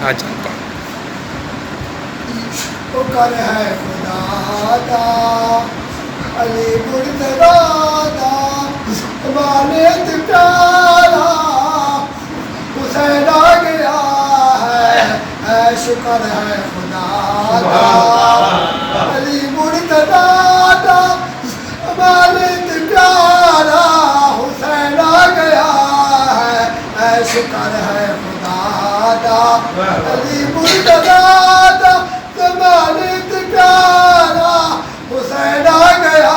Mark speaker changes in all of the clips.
Speaker 1: ہاں جانتا
Speaker 2: وہ کر ہے خدا دا علی مرتضیٰ دا والد پیارا حسین آ گیا ہے شکر ہے خدا دا علی مرتضیٰ دا والد پیارا حسین آ گیا ہے شکر ہے خدا دا علی مرتضیٰ دا والد پیارا حسین آ گیا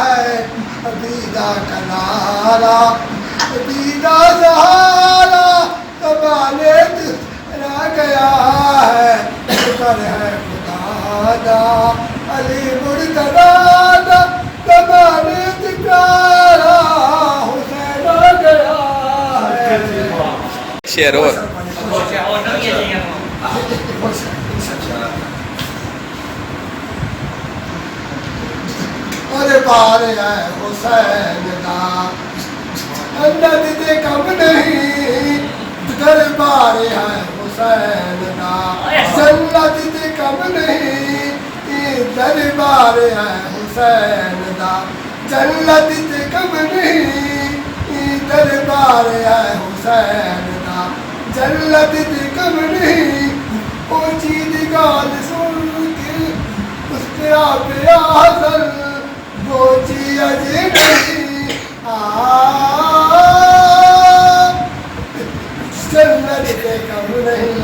Speaker 2: ہے عبیدہ کنارا عبیدہ سہارا والد آ گیا ہے شکر ہے خدا دا علی مرتضیٰ دا والد پیارا حسین آ گیا ہے
Speaker 1: شعر اور
Speaker 2: بار ہے حسین دا اندر دے کم نہیں دربار ہے حسین دا جنت دے کم نہیں دربار ہے حسین دا جنت دے کم نہیں دربار ہے حسین دا جنت دے کم نہیں او چیز گال سن کے اس پہ آپ حاصل بوچی عجیبی جنت کے کم نہیں